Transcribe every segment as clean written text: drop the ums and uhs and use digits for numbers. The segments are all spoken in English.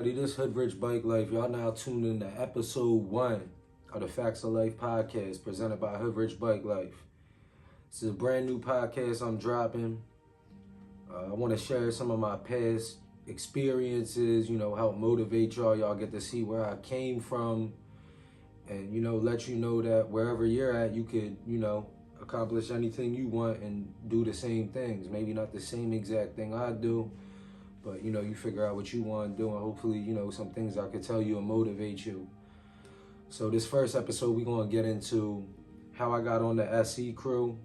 This Hoodrichbikelife. Y'all now tuned in to episode 1 of the Factz of Life podcast presented by Hoodrichbikelife. This is a brand new podcast I'm dropping. I want to share some of my past experiences, help motivate y'all. Y'all get to see where I came from and, let you know that wherever you're at, you could, accomplish anything you want and do the same things. Maybe not the same exact thing I do, but you figure out what you want to do, and hopefully, some things I could tell you and motivate you. So this first episode, we're going to get into how I got on the secrew.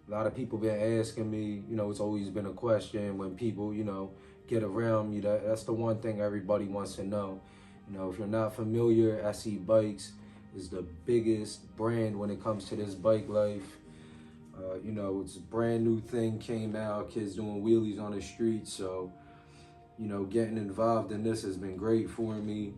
A lot of people been asking me, it's always been a question when people, get around me. That's the one thing everybody wants to know. If you're not familiar, Bikes is the biggest brand when it comes to this bike life. It's a brand new thing, came out, kids doing wheelies on the street, so getting involved in this has been great for me.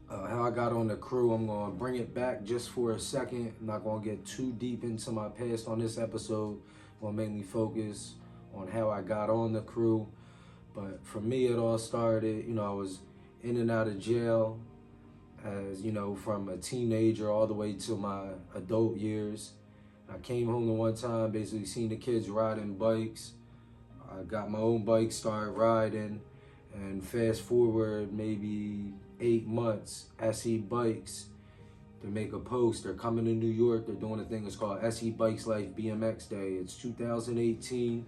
How I got on the crew, I'm going to bring it back just for a second. I'm not going to get too deep into my past on this episode. I'm going to mainly focus on how I got on the crew. But for me, it all started, I was in and out of jail as, from a teenager all the way to my adult years. I came home the one time, basically seen the kids riding bikes. I got my own bike, started riding, and fast forward maybe 8 months, Bikes, to make a post. They're coming to New York. They're doing a thing. It's called Bikes Life BMX Day. It's 2018.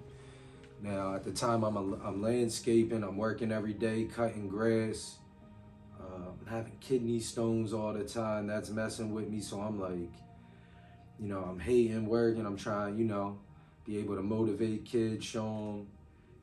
Now, at the time, I'm landscaping. I'm working every day, cutting grass. I'm having kidney stones all the time. That's messing with me. So I'm like, I'm hating work, and I'm trying, be able to motivate kids, show them,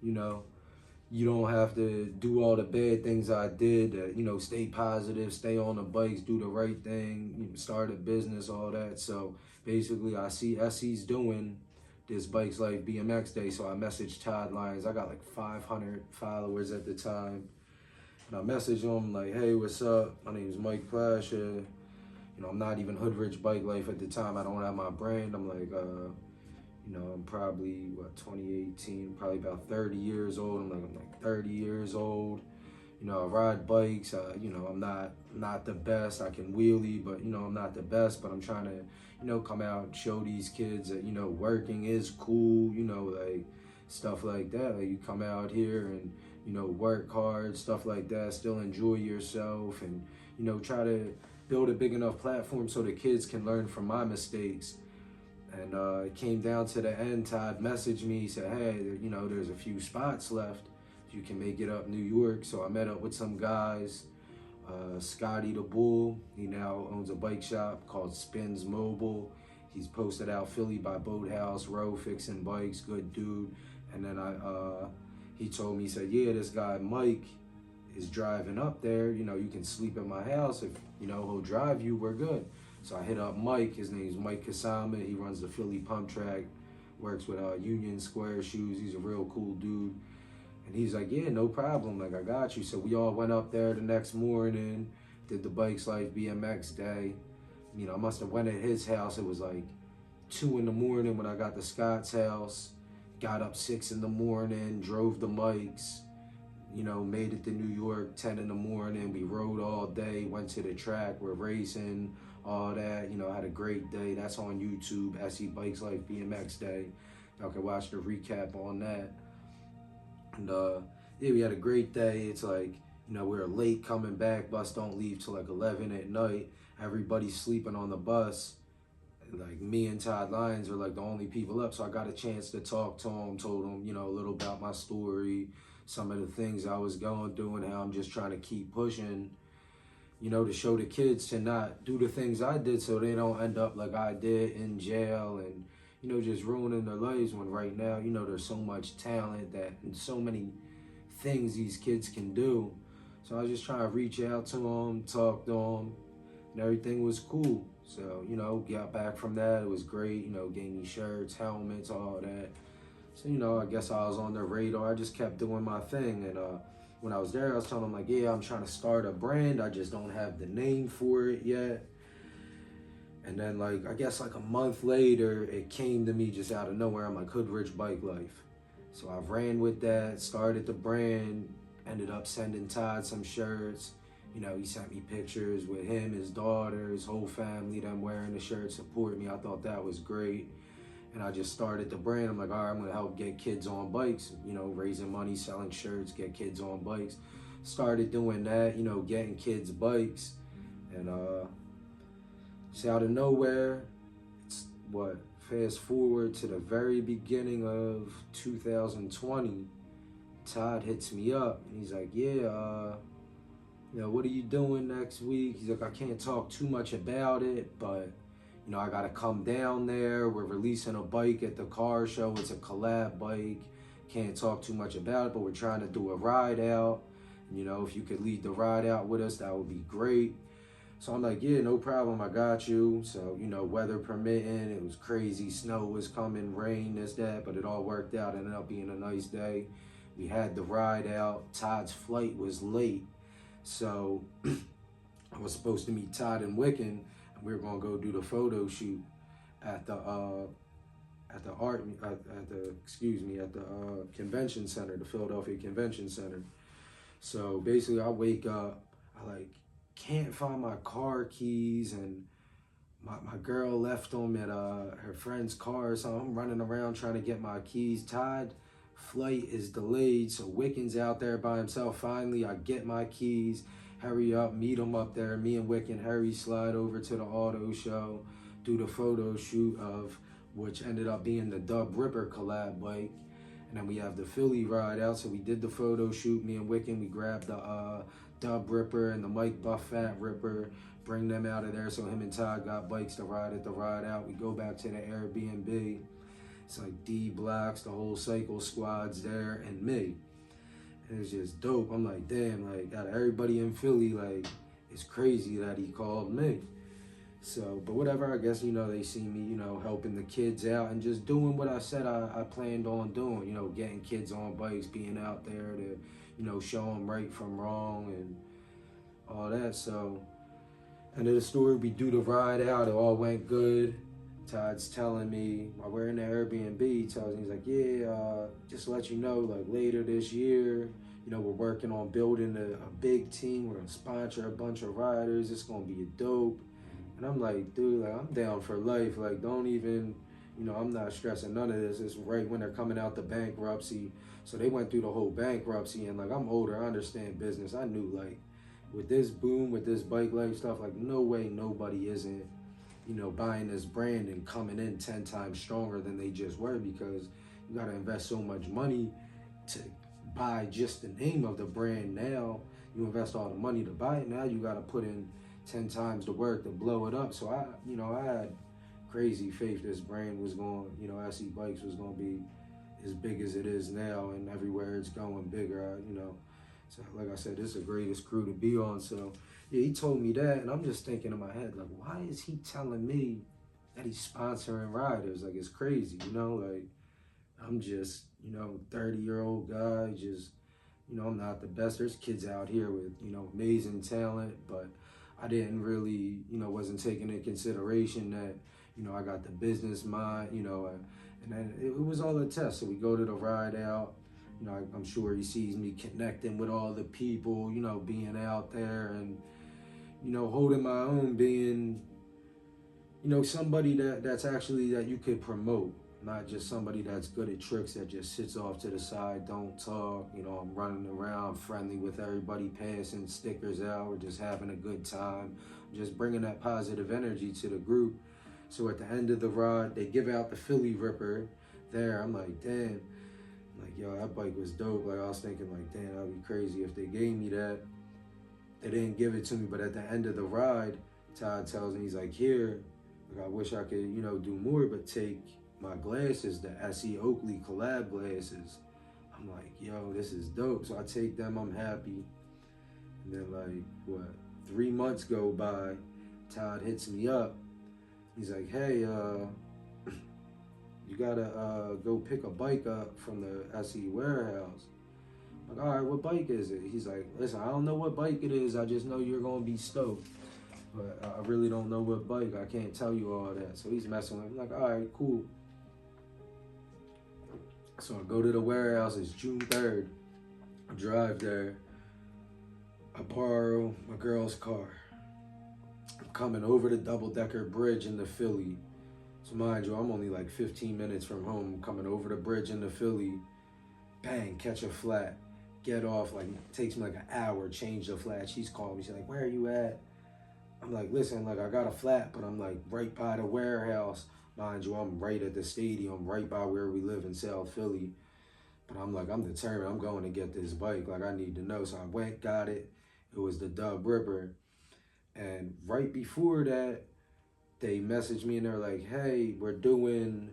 you don't have to do all the bad things I did, stay positive, stay on the bikes, do the right thing, start a business, all that. So basically I see SE's doing this Bikes Life BMX Day, so I messaged Todd Lyons. I got like 500 followers at the time. And I messaged him like, hey, what's up? My name is Mike Plasher. I'm not even Hoodrichbikelife at the time. I don't have my brand. I'm like, I'm probably, 2018, probably about 30 years old. I'm like 30 years old. I ride bikes. I'm not the best. I can wheelie, but, I'm not the best. But I'm trying to, come out and show these kids that, working is cool, like stuff like that. Like you come out here and, work hard, stuff like that, still enjoy yourself and, try to build a big enough platform so the kids can learn from my mistakes. And it came down to the end. Todd messaged me. He said, hey, there's a few spots left. You can make it up New York. So I met up with some guys. Scotty the Bull, he now owns a bike shop called Spins Mobile. He's posted out Philly by Boathouse Row, fixing bikes, good dude. And then he told me, he said, yeah, this guy Mike is driving up there. You can sleep at my house. If, he'll drive you, we're good. So I hit up Mike. His name's Mike Kasama. He runs the Philly Pump Track, works with Union Square Shoes. He's a real cool dude. And he's like, yeah, no problem. Like, I got you. So we all went up there the next morning, did the Bikes Life BMX Day. I must have went at his house. It was like 2 in the morning when I got to Scott's house. Got up 6 in the morning, drove the mics. Made it to New York 10 in the morning. We rode all day, went to the track, we're racing, all that. Had a great day. That's on YouTube, Bikes Life BMX Day. Y'all can watch the recap on that. And yeah, we had a great day. It's like, we were late coming back. Bus don't leave till like 11 at night. Everybody's sleeping on the bus. Like me and Todd Lyons are like the only people up. So I got a chance to talk to him, told him, a little about my story, some of the things I was going through and how I'm just trying to keep pushing, to show the kids to not do the things I did so they don't end up like I did in jail and, just ruining their lives when right now, there's so much talent and so many things these kids can do. So I was just trying to reach out to them, talk to them, and everything was cool. So, got back from that. It was great, gave me shirts, helmets, all that. So, I guess I was on their radar. I just kept doing my thing. And when I was there, I was telling them, like, yeah, I'm trying to start a brand. I just don't have the name for it yet. And then, like, I guess like a month later, it came to me just out of nowhere. I'm like, Hoodrichbikelife. So I ran with that, started the brand, Ended up sending Todd some shirts. You know, he sent me pictures with him, his daughter, his whole family, them wearing the shirt, support me. I thought that was great. And I just started the brand. I'm like, all right, I'm gonna help get kids on bikes, you know, raising money, selling shirts, get kids on bikes. Started doing that, you know, getting kids bikes. And just out of nowhere, it's what, fast forward to the very beginning of 2020, Todd hits me up and he's like, yeah, you know, what are you doing next week? He's like, I can't talk too much about it, but you know, I gotta come down there. We're releasing a bike at the car show. It's a collab bike. Can't talk too much about it, but we're trying to do a ride out. You know, if you could lead the ride out with us, that would be great. So I'm like, yeah, no problem, I got you. So, you know, weather permitting, it was crazy. Snow was coming, rain, this, that, but it all worked out. It ended up being a nice day. We had the ride out. Todd's flight was late. So I was supposed to meet Todd in Wiccan. We were gonna go do the photo shoot at the convention center, the Philadelphia Convention Center. So basically, I wake up, I like can't find my car keys, and my girl left them at her friend's car, so I'm running around trying to get my keys. Todd flight is delayed, so Wiccan's out there by himself. Finally, I get my keys. Hurry up, meet him up there. Me and Wiccan hurry slide over to the auto show, do the photo shoot of which ended up being the Dub Ripper collab bike. And then we have the Philly ride out. So we did the photo shoot, me and Wiccan, we grabbed the Dub Ripper and the Mike Buffat Ripper, bring them out of there. So him and Todd got bikes to ride at the ride out. We go back to the Airbnb. It's like D Blocks, the whole cycle squad's there, and me. And it's just dope. I'm like, damn, like, out of everybody in Philly, like, it's crazy that he called me. So, but whatever, I guess, you know, they see me, you know, helping the kids out and just doing what I said I planned on doing, you know, getting kids on bikes, being out there to, you know, show them right from wrong and all that. So, end of the story, we do the ride out. It all went good. Todd's telling me while we're in the Airbnb, he tells me, he's like, yeah, just to let you know, like later this year, you know, we're working on building a big team. We're gonna sponsor a bunch of riders. It's gonna be a dope. And I'm like, dude, like, I'm down for life. Like, don't even, you know, I'm not stressing none of this. It's right when they're coming out the bankruptcy. So they went through the whole bankruptcy, and like, I'm older, I understand business. I knew, like, with this boom, with this bike life stuff, like, no way nobody isn't, you know, buying this brand and coming in 10 times stronger than they just were, because you got to invest so much money to buy just the name of the brand. Now you invest all the money to buy it. Now you got to put in 10 times the work to blow it up. So I had crazy faith this brand was going, you know, SE Bikes was going to be as big as it is now, and everywhere it's going bigger, you know. So like I said, this is the greatest crew to be on. So yeah, he told me that, and I'm just thinking in my head, like, why is he telling me that he's sponsoring riders? Like, it's crazy, you know? Like, I'm just, you know, 30-year-old guy, just, you know, I'm not the best. There's kids out here with, you know, amazing talent, but I didn't really, you know, wasn't taking into consideration that, you know, I got the business mind, you know, and then it was all a test. So we go to the ride out. You know, I'm sure he sees me connecting with all the people, you know, being out there and, you know, holding my own, being, you know, somebody that's actually that you could promote, not just somebody that's good at tricks that just sits off to the side, don't talk. You know, I'm running around friendly with everybody, passing stickers out, we're just having a good time, just bringing that positive energy to the group. So at the end of the ride, they give out the Philly Ripper there. I'm like, damn. Like, yo, that bike was dope. Like, I was thinking, like, damn, that'd be crazy if they gave me that. They didn't give it to me, but at the end of the ride, Todd tells me, he's like, here, like, I wish I could, you know, do more, but take my glasses, the SE Oakley collab glasses. I'm like, yo, this is dope. So I take them, I'm happy. And then, like, what, 3 months go by, Todd hits me up. He's like, hey, you gotta go pick a bike up from the SE warehouse. I'm like, all right, what bike is it? He's like, listen, I don't know what bike it is. I just know you're gonna be stoked. But I really don't know what bike. I can't tell you all that. So he's messing with me. I'm like, all right, cool. So I go to the warehouse. It's June 3rd. I drive there. I borrow my girl's car. I'm coming over the double-decker bridge into Philly. So mind you, I'm only like 15 minutes from home. Coming over the bridge into Philly. Bang, catch a flat. Get off, like, it takes me like an hour, change the flat. She's calling me, she's like, where are you at? I'm like, listen, like, I got a flat, but I'm like right by the warehouse. Mind you, I'm right at the stadium, right by where we live in South Philly. But I'm like, I'm determined, I'm going to get this bike. Like, I need to know. So I went, got it. It was the Dub Ripper. And right before that, they messaged me and they're like, hey, we're doing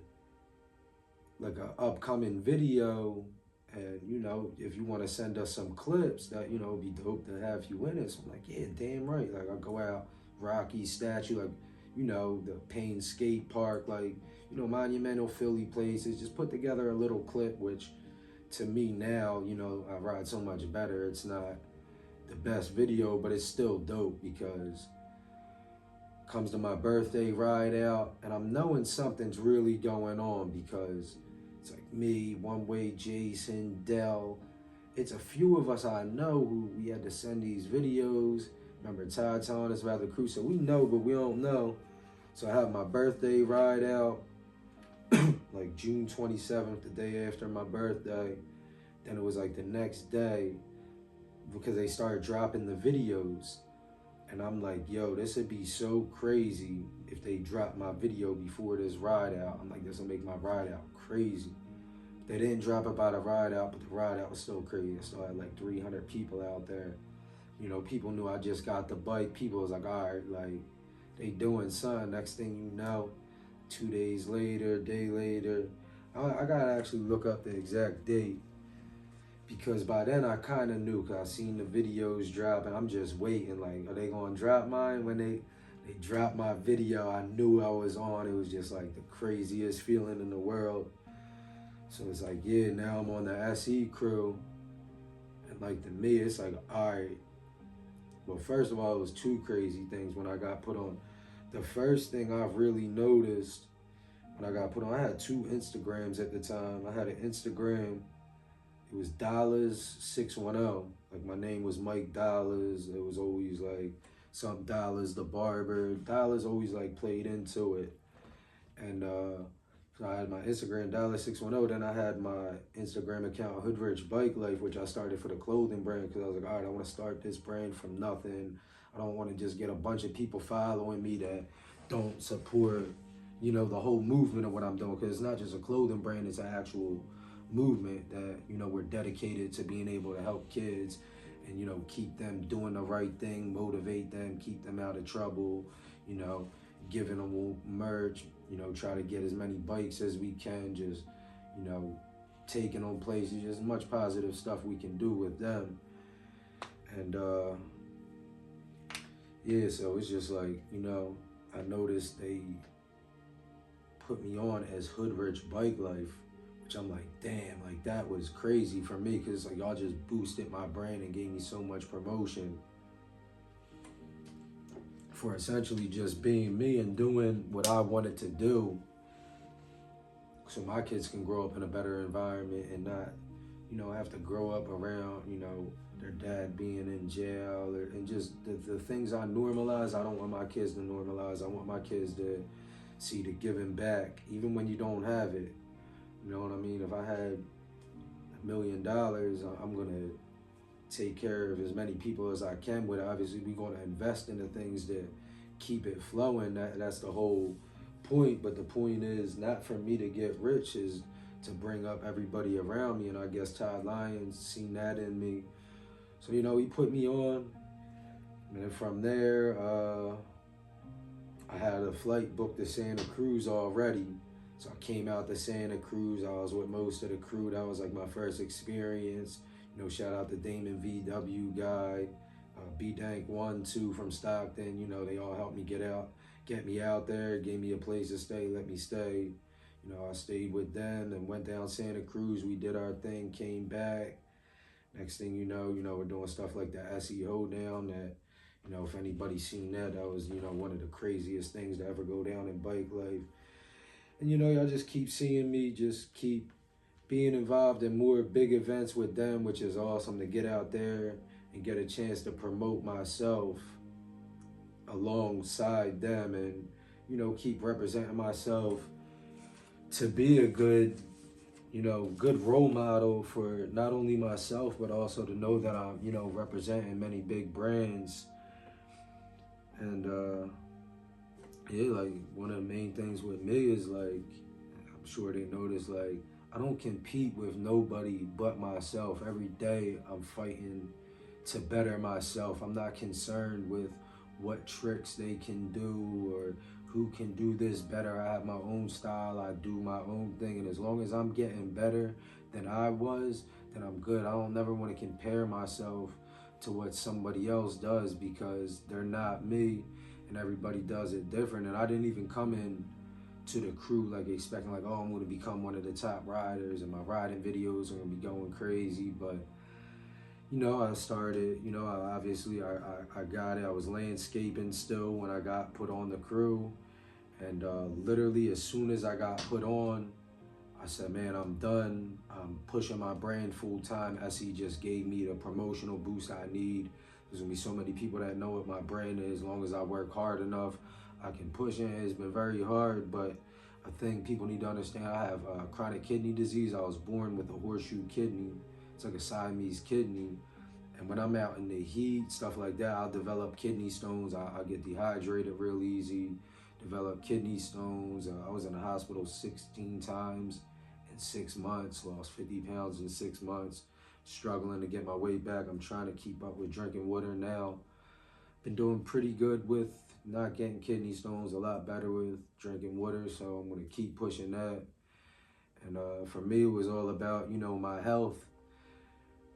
like an upcoming video. And, you know, if you want to send us some clips, that, you know, it'd be dope to have you in it. So I'm like, yeah, damn right. Like, I go out, Rocky statue, like, you know, the Payne skate park, like, you know, monumental Philly places. Just put together a little clip, which to me now, you know, I ride so much better. It's not the best video, but it's still dope because comes to my birthday ride out and I'm knowing something's really going on because it's like me, One Way, Jason, Dell. It's a few of us I know who we had to send these videos. Remember Todd telling us about the crew, so we know, but we don't know. So I have my birthday ride out, like June 27th, the day after my birthday. Then it was like the next day because they started dropping the videos. And I'm like, yo, this would be so crazy if they drop my video before this ride out. I'm like, this will make my ride out crazy. They didn't drop it by the ride out, but the ride out was still crazy. I still had like 300 people out there. You know, people knew I just got the bike. People was like, all right, like, they doing something. Next thing you know, 2 days later, day later, I gotta actually look up the exact date because by then I kind of knew because I seen the videos drop and I'm just waiting like, are they gonna drop mine? When they dropped my video, I knew I was on. It was just like the craziest feeling in the world. So it's like, yeah, now I'm on the SE crew. And like to me, it's like, all right. Well, first of all, it was two crazy things when I got put on. The first thing I've really noticed when I got put on, I had two Instagrams at the time. I had an Instagram, it was Dollars610. Like my name was Mike Dollars. It was always like some Dollars the barber. Dollars always like played into it. And so I had my Instagram Dollars610. Then I had my Instagram account Hoodrichbikelife, which I started for the clothing brand because I was like, all right, I want to start this brand from nothing. I don't want to just get a bunch of people following me that don't support, you know, the whole movement of what I'm doing. Because it's not just a clothing brand, it's an actual movement that, you know, we're dedicated to being able to help kids and, you know, keep them doing the right thing, motivate them, keep them out of trouble, you know, giving them merch, you know, try to get as many bikes as we can, just, you know, taking them places, just much positive stuff we can do with them. And yeah, so it's just like, you know, I noticed they put me on as Hoodrichbikelife, which I'm like, damn, like that was crazy for me because like y'all just boosted my brand and gave me so much promotion for essentially just being me and doing what I wanted to do so my kids can grow up in a better environment and not, you know, have to grow up around, you know, their dad being in jail and just the things I normalize, I don't want my kids to normalize. I want my kids to see the giving back, even when you don't have it. You know what I mean? If I had $1 million, I'm gonna take care of as many people as I can with it. Obviously, we're gonna invest in the things that keep it flowing. That's the whole point. But the point is not for me to get rich, is to bring up everybody around me. And I guess Todd Lyons seen that in me. So, you know, he put me on. And then from there, I had a flight booked to Santa Cruz already. So I came out to Santa Cruz. I was with most of the crew. That was like my first experience. You know, shout out to Damon VW guy, B-Dank 1, 2 from Stockton. You know, they all helped me get me out there, gave me a place to stay, let me stay. You know, I stayed with them and went down Santa Cruz. We did our thing, came back. Next thing you know, we're doing stuff like the SE Hoedown that, you know, if anybody's seen that, that was, you know, one of the craziest things to ever go down in bike life. And, you know, y'all just keep seeing me, just keep being involved in more big events with them, which is awesome, to get out there and get a chance to promote myself alongside them, and keep representing myself to be a good good role model for not only myself, but also to know that I'm representing many big brands. And yeah, like, one of the main things with me is, like, I'm sure they notice, like, I don't compete with nobody but myself. Every day I'm fighting to better myself. I'm not concerned with what tricks they can do or who can do this better. I have my own style. I do my own thing. And as long as I'm getting better than I was, then I'm good. I don't never want to compare myself to what somebody else does, because they're not me, and everybody does it different. And I didn't even come in to the crew like expecting, like, oh, I'm going to become one of the top riders and my riding videos are going to be going crazy. But I started, I got it. I was landscaping still when I got put on the crew. And literally as soon as I got put on, I said, man, I'm done. I'm pushing my brand full time. SE just gave me the promotional boost I need. There's gonna be so many people that know what my brand is. As long as I work hard enough, I can push it. It's been very hard, but I think people need to understand I have chronic kidney disease. I was born with a horseshoe kidney. It's like a Siamese kidney. And when I'm out in the heat, stuff like that, I'll develop kidney stones. I'll get dehydrated real easy, develop kidney stones. I was in the hospital 16 times in 6 months. Lost 50 pounds in 6 months, struggling to get my weight back. I'm trying to keep up with drinking water now. Been doing pretty good with not getting kidney stones, a lot better with drinking water, so I'm gonna keep pushing that. And for me, it was all about, my health.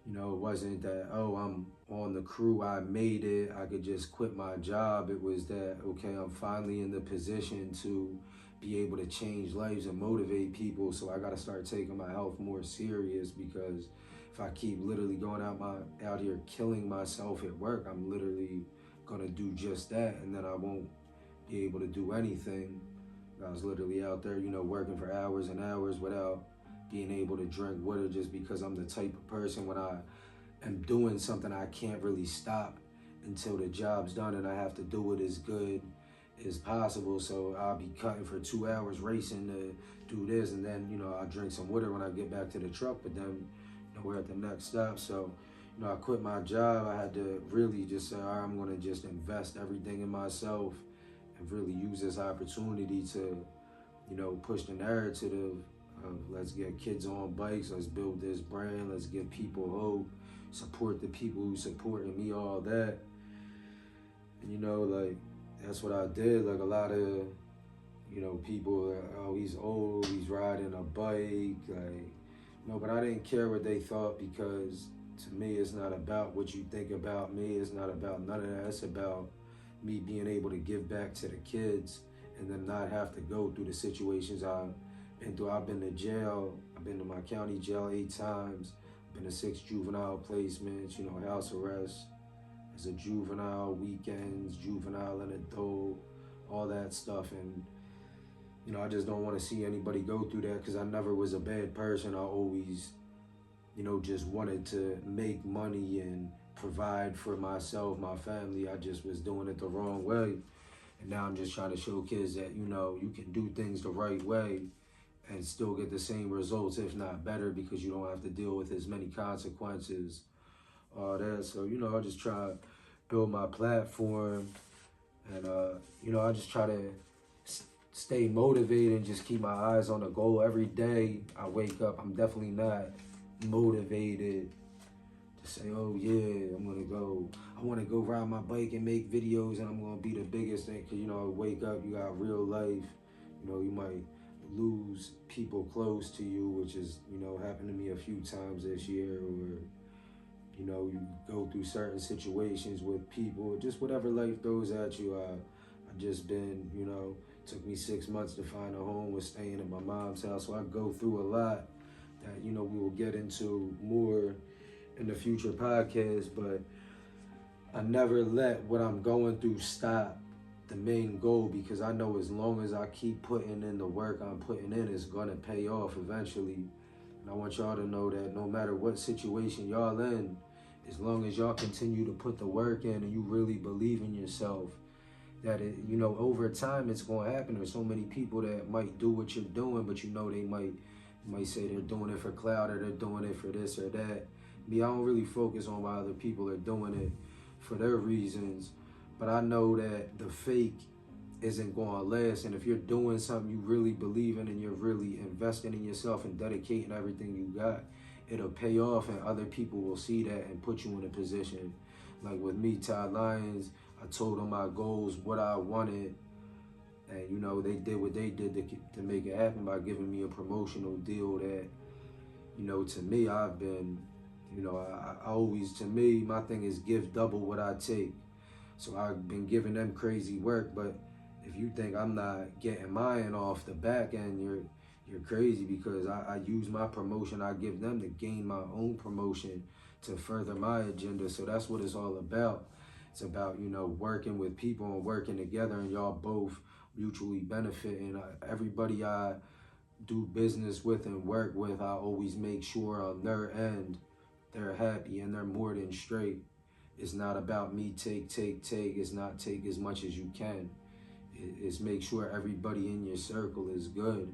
It wasn't that, oh, I'm on the crew, I made it, I could just quit my job. It was that, okay, I'm finally in the position to be able to change lives and motivate people. So I got to start taking my health more serious, because if I keep literally going out here killing myself at work, I'm literally going to do just that. And then I won't be able to do anything. I was literally out there, working for hours and hours without being able to drink water, just because I'm the type of person, when I am doing something, I can't really stop until the job's done, and I have to do it as good as possible. So I'll be cutting for 2 hours racing to do this, and then I'll drink some water when I get back to the truck. But then we're at the next stop. So I quit my job. I had to really just say, all right, I'm going to just invest everything in myself and really use this opportunity to push the narrative of let's get kids on bikes, let's build this brand, let's give people hope, support the people who supported me, all that. And like, that's what I did. Like, a lot of people are, oh, he's old, he's riding a bike, like, but I didn't care what they thought, because to me, it's not about what you think about me. It's not about none of that. It's about me being able to give back to the kids and then not have to go through the situations I've been through. I've been to jail. I've been to my county jail 8 times. I've been to 6 juvenile placements, house arrest as a juvenile, weekends, juvenile and adult, all that stuff. And, I just don't want to see anybody go through that, because I never was a bad person. I always, just wanted to make money and provide for myself, my family. I just was doing it the wrong way. And now I'm just trying to show kids that, you can do things the right way and still get the same results, if not better, because you don't have to deal with as many consequences, all that. So, I just try to build my platform, and, I just try to stay motivated and just keep my eyes on the goal. Every day I wake up, I'm definitely not motivated to say, oh yeah, I want to go ride my bike and make videos and I'm going to be the biggest thing. Because, wake up, you got real life. You might lose people close to you, which is, happened to me a few times this year. Or, you go through certain situations with people, just whatever life throws at you. I just been, took me 6 months to find a home, was staying at my mom's house. So I go through a lot that, we will get into more in the future podcast, but I never let what I'm going through stop the main goal, because I know as long as I keep putting in the work I'm putting in, it's gonna pay off eventually. And I want y'all to know that no matter what situation y'all in, as long as y'all continue to put the work in and you really believe in yourself, that over time it's going to happen. There's so many people that might do what you're doing, but they might say they're doing it for clout or they're doing it for this or that. Me, I don't really focus on why other people are doing it for their reasons, but I know that the fake isn't going to last. And if you're doing something you really believe in and you're really investing in yourself and dedicating everything you got, it'll pay off, and other people will see that and put you in a position. Like with me, Todd Lyons, I told them my goals, what I wanted, and they did what they did to make it happen by giving me a promotional deal that, to me, I've been, I always, to me, my thing is give double what I take. So I've been giving them crazy work, but if you think I'm not getting mine off the back end, you're crazy, because I use my promotion I give them to gain my own promotion to further my agenda. So that's what it's all about. It's about, working with people and working together, and y'all both mutually benefiting. Everybody I do business with and work with, I always make sure on their end they're happy and they're more than straight. It's not about me take. It's not take as much as you can. It's make sure everybody in your circle is good.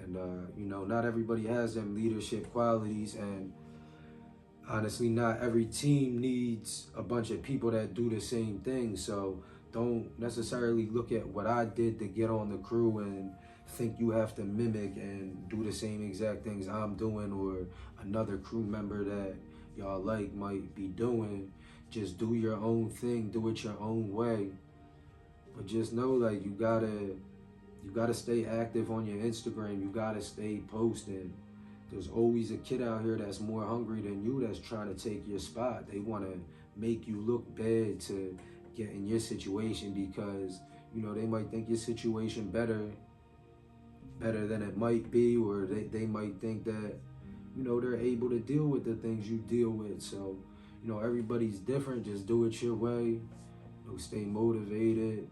And, not everybody has them leadership qualities, and honestly, not every team needs a bunch of people that do the same thing. So don't necessarily look at what I did to get on the crew and think you have to mimic and do the same exact things I'm doing or another crew member that y'all like might be doing. Just do your own thing, do it your own way. But just know, like, you gotta stay active on your Instagram. You gotta stay posting. There's always a kid out here that's more hungry than you that's trying to take your spot. They want to make you look bad to get in your situation because, they might think your situation better than it might be, or they might think that, they're able to deal with the things you deal with. So, everybody's different. Just do it your way. Stay motivated.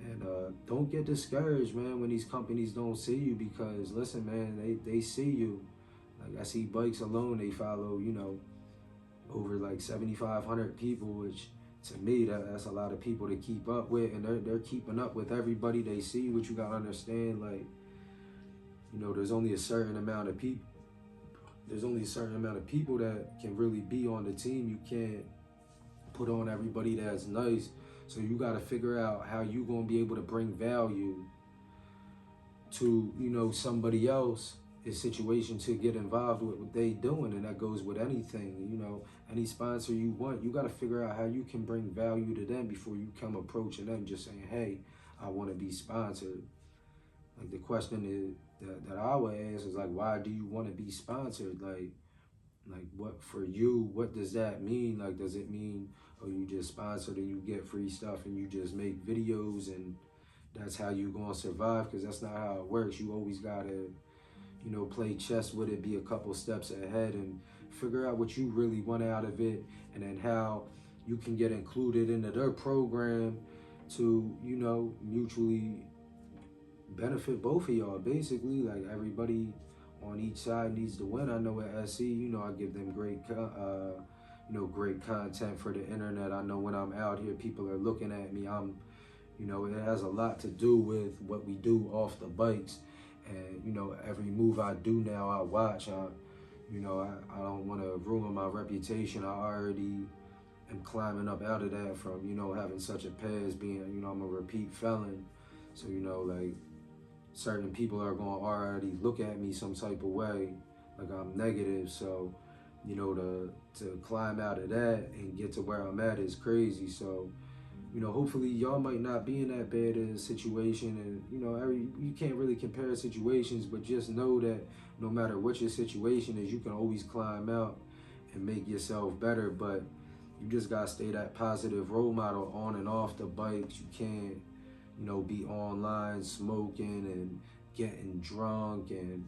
And don't get discouraged, man, when these companies don't see you, because, listen, man, they see you. Like, I see Bikes alone, they follow, over like 7,500 people, which to me, that's a lot of people to keep up with, and they're keeping up with everybody they see. What you gotta understand, like, there's only a certain amount of people. There's only a certain amount of people that can really be on the team. You can't put on everybody that's nice. So you got to figure out how you going to be able to bring value to, somebody else, his situation, to get involved with what they doing. And that goes with anything, any sponsor you want. You got to figure out how you can bring value to them before you come approaching them just saying, hey, I want to be sponsored. Like, the question is that I would ask is, like, why do you want to be sponsored? Like what for you, what does that mean? Like, does it mean, oh, you just sponsored and you get free stuff and you just make videos and that's how you gonna survive? Because that's not how it works. You always gotta, play chess with it, be a couple steps ahead and figure out what you really want out of it, and then how you can get included into their program to, mutually benefit both of y'all. Basically, like, everybody on each side needs to win. I know at SC, I give them great content for the internet. I know when I'm out here, people are looking at me. It has a lot to do with what we do off the bikes. And, every move I do now, I watch. I don't want to ruin my reputation. I already am climbing up out of that from, having such a past, being, I'm a repeat felon. So, like, certain people are going to already look at me some type of way, like I'm negative. So, to climb out of that and get to where I'm at is crazy. So, hopefully y'all might not be in that bad of a situation. And, you can't really compare situations, but just know that no matter what your situation is, you can always climb out and make yourself better. But you just got to stay that positive role model on and off the bikes. You can't, be online smoking and getting drunk and,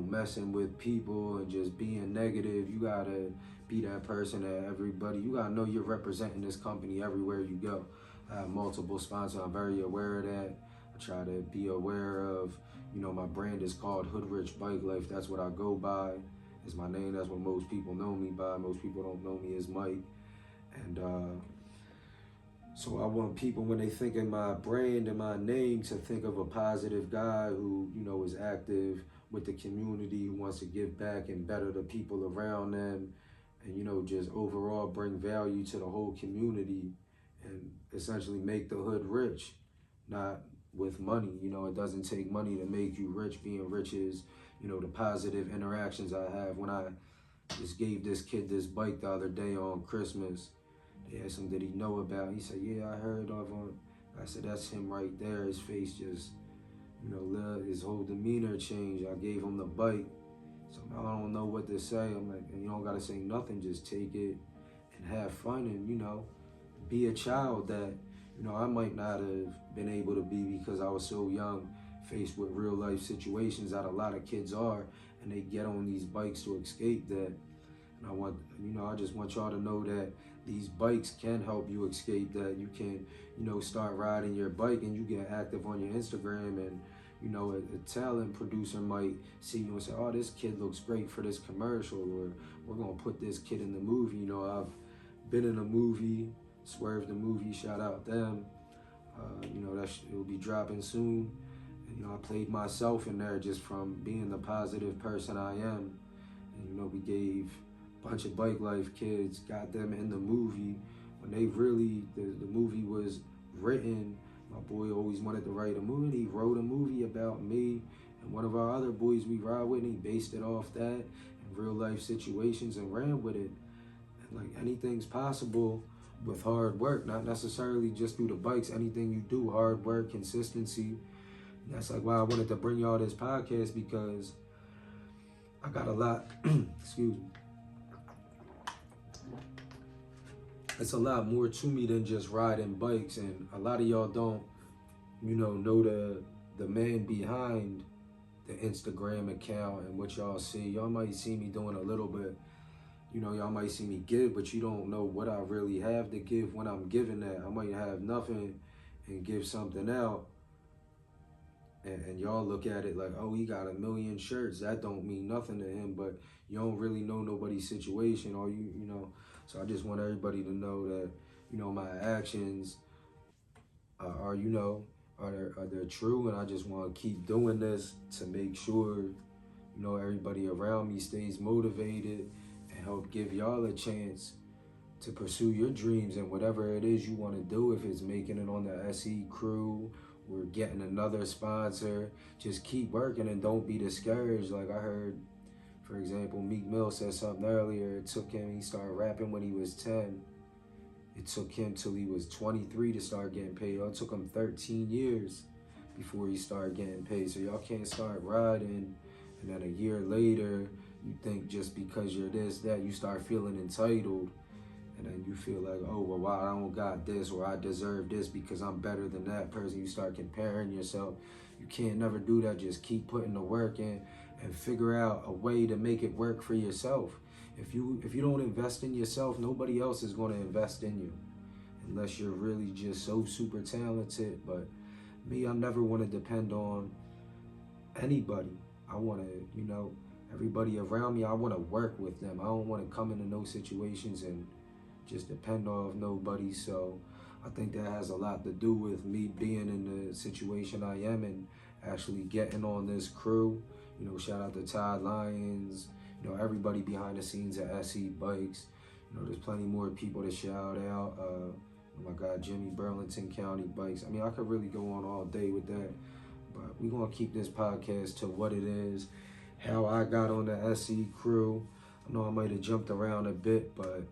messing with people and just being negative. You gotta be that person that everybody, you gotta know you're representing this company everywhere you go. I have multiple sponsors. I'm very aware of that. I try to be aware of, You know, my brand is called Hoodrichbikelife. That's what I go by. It's my name. That's what most people know me by. Most people don't know me as Mike. And so I want people, when they think of my brand and my name, to think of a positive guy who, you know, is active with the community, who wants to give back and better the people around them, and, you know, just overall bring value to the whole community and essentially make the hood rich, not with money. You know, it doesn't take money to make you rich. Being rich is, you know, the positive interactions I have. When I just gave this kid this bike the other day on Christmas, they asked him, did he know about it? He said, yeah, I heard of him. I said, that's him right there. His face just, you know, his whole demeanor changed. I gave him the bike. So I don't know what to say. I'm like, you don't got to say nothing. Just take it and have fun and, you know, be a child that, you know, I might not have been able to be because I was so young, faced with real life situations that a lot of kids are, and they get on these bikes to escape that. And I want, you know, I just want y'all to know that these bikes can help you escape that. You can, you know, start riding your bike and you get active on your Instagram, and, you know, a talent producer might see you and say, oh, this kid looks great for this commercial, or we're going to put this kid in the movie. You know, I've been in a movie, Swerve the movie, shout out them. You know, it will be dropping soon. And, you know, I played myself in there just from being the positive person I am. And, you know, we gave a bunch of bike life kids, got them in the movie. When they really, the movie was written, my boy always wanted to write a movie. He wrote a movie about me and one of our other boys we ride with, and he based it off that and real life situations and ran with it. And like, anything's possible with hard work, not necessarily just through the bikes. Anything you do, hard work, consistency. And that's like why I wanted to bring y'all this podcast, because I got a lot, excuse me. It's a lot more to me than just riding bikes, and a lot of y'all don't, you know the man behind the Instagram account and what y'all see. Y'all might see me doing a little bit, you know, y'all might see me give, but you don't know what I really have to give when I'm giving that. I might have nothing and give something out, and y'all look at it like, oh, he got 1 million shirts. That don't mean nothing to him, but you don't really know nobody's situation, or you know. So I just want everybody to know that, you know, my actions are you know, are they true, and I just want to keep doing this to make sure, you know, everybody around me stays motivated and help give y'all a chance to pursue your dreams and whatever it is you want to do. If it's making it on the secrew or getting another sponsor, just keep working and don't be discouraged. Like I heard, for example, Meek Mill said something earlier. It took him, he started rapping when he was 10. It took him till he was 23 to start getting paid. It took him 13 years before he started getting paid. So y'all can't start riding and then a year later, you think just because you're this, that, you start feeling entitled. And then you feel like, oh, well, why I don't got this, or I deserve this because I'm better than that person. You start comparing yourself. You can't never do that. Just keep putting the work in and figure out a way to make it work for yourself. If you don't invest in yourself, nobody else is going to invest in you, unless you're really just so super talented. But me, I never want to depend on anybody. I want to, you know, everybody around me, I want to work with them. I don't want to come into no situations and just depend off nobody. So I think that has a lot to do with me being in the situation I am and actually getting on this crew. You know, shout out to Todd Lyons, you know, everybody behind the scenes at SE Bikes. You know, there's plenty more people to shout out. Oh my God, Jimmy, Burlington County Bikes. I mean, I could really go on all day with that, but we're going to keep this podcast to what it is, how I got on the SE crew. I know I might have jumped around a bit, but,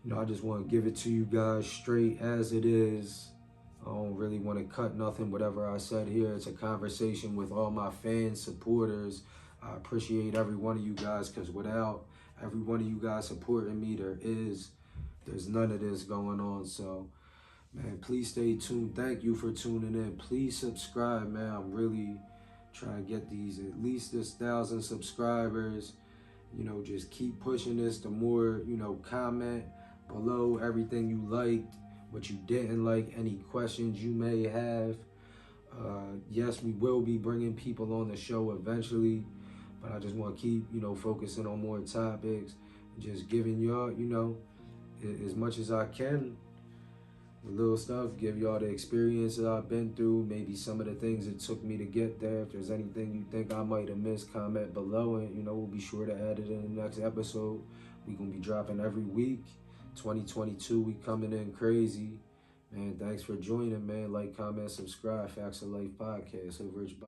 you know, I just want to give it to you guys straight as it is. I don't really want to cut nothing. Whatever I said here, it's a conversation with all my fans, supporters. I appreciate every one of you guys, because without every one of you guys supporting me, there's none of this going on. So, man, please stay tuned. Thank you for tuning in. Please subscribe, man. I'm really trying to get these, at least this 1,000 subscribers. You know, just keep pushing this. The more, you know, comment below everything you liked, what you didn't like, any questions you may have. Yes, we will be bringing people on the show eventually, but I just want to keep, focusing on more topics, just giving y'all, as much as I can, the little stuff, give y'all the experience that I've been through, maybe some of the things it took me to get there. If there's anything you think I might have missed, comment below, and we'll be sure to add it in the next episode. We're gonna be dropping every week. 2022, we coming in crazy. Man, thanks for joining, man. Like, comment, subscribe. Factz of Life Podcast. Hoodrichbikelife.